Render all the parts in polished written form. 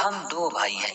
ہم دو بھائی ہیں،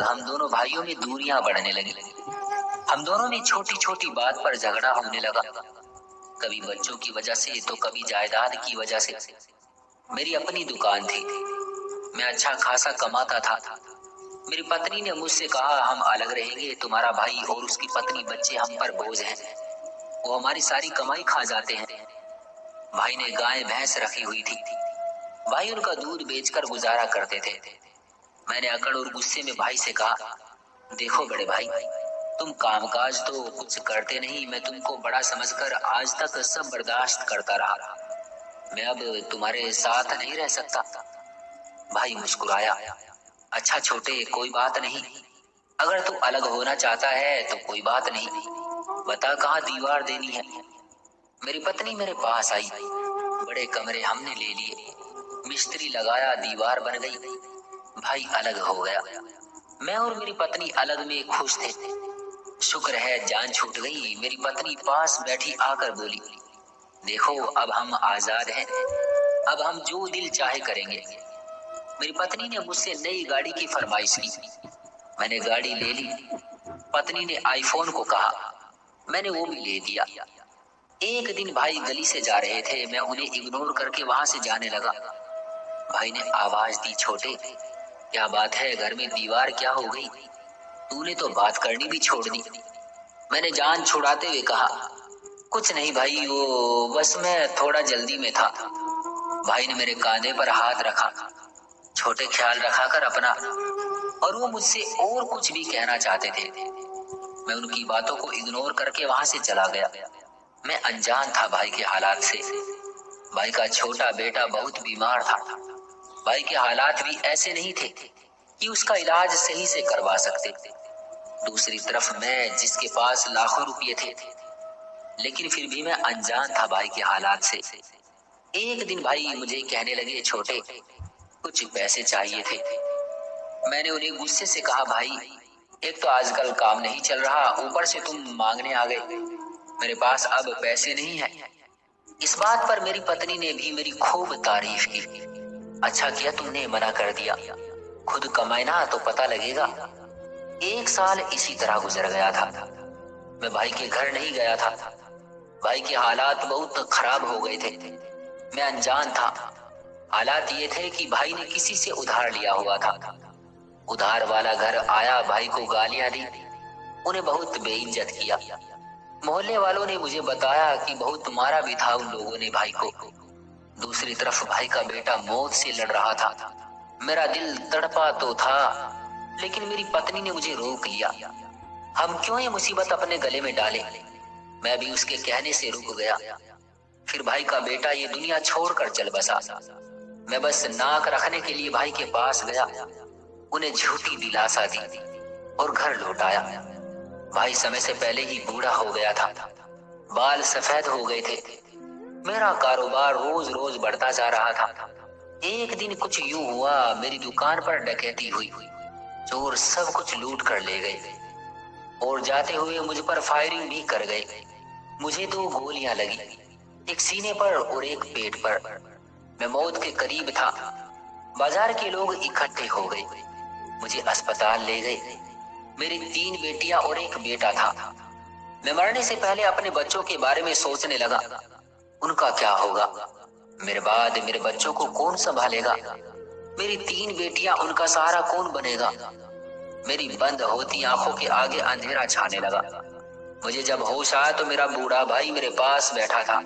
ہم دونوں بھائیوں میں دوریاں بڑھنے لگی۔ ہم دونوں میں چھوٹی چھوٹی بات پر جھگڑا ہونے لگا، کبھی بچوں کی وجہ سے تو کبھی جائیداد کی وجہ سے۔ میری اپنی دکان تھی، میں اچھا خاصا کماتا تھا۔ میری پتنی نے مجھ سے کہا ہم الگ رہیں گے، تمہارا بھائی اور اس کی پتنی بچے ہم پر بوجھ ہیں، وہ ہماری ساری کمائی کھا جاتے ہیں۔ بھائی نے گائے بھینس رکھی ہوئی تھی، بھائی ان کا دودھ بیچ کر گزارا کرتے تھے۔ میں نے اکڑ اور غصے میں بھائی سے کہا، دیکھو بڑے بھائی، تم کام کاج تو کچھ کرتے نہیں، میں تم کو بڑا سمجھ کر آج تک سب برداشت کرتا رہا، میں اب تمہارے ساتھ نہیں رہ سکتا۔ بھائی مسکرایا، اچھا چھوٹے، کوئی بات نہیں، اگر تو الگ ہونا چاہتا ہے تو کوئی بات نہیں، بتا کہاں دیوار دینی ہے۔ میری پتنی میرے پاس آئی، بڑے کمرے ہم نے لے لیے، مستری لگایا، دیوار بن گئی، بھائی الگ ہو گیا۔ میں اور میری پتنی الگ میں خوش تھے۔ شکر ہے جان چھوٹ گئی۔ میری پتنی پاس بیٹھی آ کر بولی، دیکھو اب ہم آزاد ہیں، اب ہم جو دل چاہے کریں گے۔ میری پتنی نے مجھ سے نئی گاڑی کی فرمائش کی، میں نے گاڑی لے لی۔ پتنی نے آئی فون کو کہا، میں نے وہ بھی لے دیا۔ ایک دن بھائی گلی سے جا رہے تھے، میں انہیں اگنور کر کے وہاں سے جانے لگا۔ بھائی نے آواز دی، چھوٹے کیا بات ہے، گھر میں دیوار کیا ہو گئی، تو نے تو بات کرنی بھی چھوڑ دی۔ میں نے جان چھڑاتے ہوئے کہا، کچھ نہیں بھائی، وہ بس میں تھوڑا جلدی میں تھا۔ بھائی نے میرے کاندھے پر ہاتھ رکھا، چھوٹے خیال رکھا کر اپنا۔ اور وہ مجھ سے اور کچھ بھی کہنا چاہتے تھے، میں ان کی باتوں کو اگنور کر کے وہاں سے چلا گیا۔ میں انجان تھا بھائی کے حالات سے۔ بھائی کا چھوٹا بیٹا بہت بیمار تھا، بھائی کے حالات بھی ایسے نہیں تھے کہ اس کا علاج صحیح سے کروا سکتے۔ دوسری طرف میں جس کے پاس لاکھوں روپے تھے، لیکن پھر بھی میں انجان تھا بھائی کے حالات سے۔ ایک دن بھائی مجھے کہنے لگے، چھوٹے کچھ پیسے چاہیے تھے۔ میں نے انہیں غصے سے کہا، بھائی ایک تو آج کل کام نہیں چل رہا، اوپر سے تم مانگنے آ گئے، میرے پاس اب پیسے نہیں ہیں۔ اس بات پر میری پتنی نے بھی میری خوب تعریف کی، اچھا کیا تم نے منع کر دیا، خود کمائے نا تو پتہ لگے گا۔ ایک سال اسی طرح گزر گیا تھا، میں بھائی کے گھر نہیں گیا تھا۔ بھائی کے حالات بہت خراب ہو گئے تھے، میں انجان تھا۔ حالات یہ تھے کہ بھائی نے کسی سے ادھار لیا ہوا تھا، ادھار والا گھر آیا، بھائی کو گالیاں دی، انہیں بہت بے عزت کیا۔ محلے والوں نے مجھے بتایا کہ بہت مارا بھی تھا ان لوگوں نے بھائی کو۔ دوسری طرف بھائی کا بیٹا موت سے لڑ رہا تھا، میرا دل تڑپا تو تھا، لیکن میری پتنی نے مجھے روک لیا۔ ہم کیوں یہ مصیبت اپنے گلے میں ڈالیں؟ میں بھی اس کے کہنے سے رک گیا۔ پھر بھائی کا بیٹا یہ دنیا چھوڑ کر چل بسا۔ میں بس ناک رکھنے کے لیے بھائی کے پاس گیا، انہیں جھوٹی دلاسا دی اور گھر لوٹ آیا۔ بھائی سمے سے پہلے ہی بوڑھا ہو گیا تھا، بال سفید ہو گئے تھے۔ میرا کاروبار روز روز بڑھتا جا رہا تھا۔ ایک دن کچھ یوں ہوا، میری دکان پر ڈکیتی ہوئی، چور سب کچھ لوٹ کر لے گئے اور جاتے ہوئے مجھ پر فائرنگ بھی کر گئے۔ مجھے 2 گولیاں لگی، ایک سینے پر اور ایک پیٹ پر۔ میں موت کے قریب تھا۔ بازار کے لوگ اکٹھے ہو گئے، مجھے اسپتال لے گئے۔ میری 3 بیٹیاں اور ایک بیٹا تھا۔ میں مرنے سے پہلے اپنے بچوں کے بارے میں سوچنے لگا، ان کا کیا ہوگا، میرے بعد میرے بچوں کو کون سنبھالے گا، میری 3 بیٹیاں، ان کا سہارا کون بنے گا۔ میری بند ہوتی آنکھوں کے آگے اندھیرا چھانے لگا۔ مجھے جب ہوش آیا تو میرا بوڑھا بھائی میرے پاس بیٹھا تھا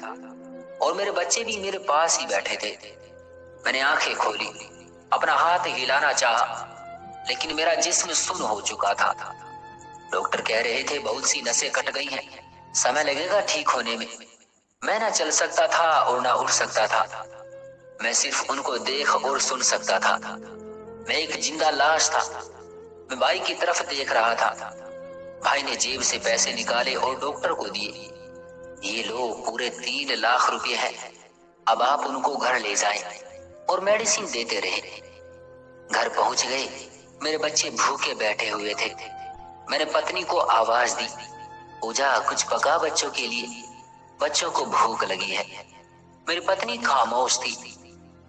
اور میرے بچے بھی میرے پاس ہی بیٹھے تھے۔ میں نے آنکھیں کھولی، اپنا ہاتھ ہلانا چاہا، لیکن میرا جسم سن ہو چکا تھا۔ ڈاکٹر کہہ رہے تھے بہت سی نسیں کٹ گئی ہیں، سمے لگے گا ٹھیک ہونے میں۔ میں نہ چل سکتا تھا اور نہ اٹھ سکتا تھا، میں صرف ان کو دیکھ اور سن سکتا تھا۔ میں ایک زندہ لاش تھا۔ میں بھائی کی طرف دیکھ رہا تھا۔ بھائی نے جیب سے پیسے نکالے اور ڈاکٹر کو دیے، یہ لو پورے 3 لاکھ روپے ہیں، اب آپ ان کو گھر لے جائیں اور میڈیسن دیتے رہے۔ گھر پہنچ گئے، میرے بچے بھوکے بیٹھے ہوئے تھے۔ میں نے پتنی کو آواز دی، پوجا کچھ پکا بچوں کے لیے، بچوں کو بھوک لگی ہے۔ میری پتنی خاموش تھی۔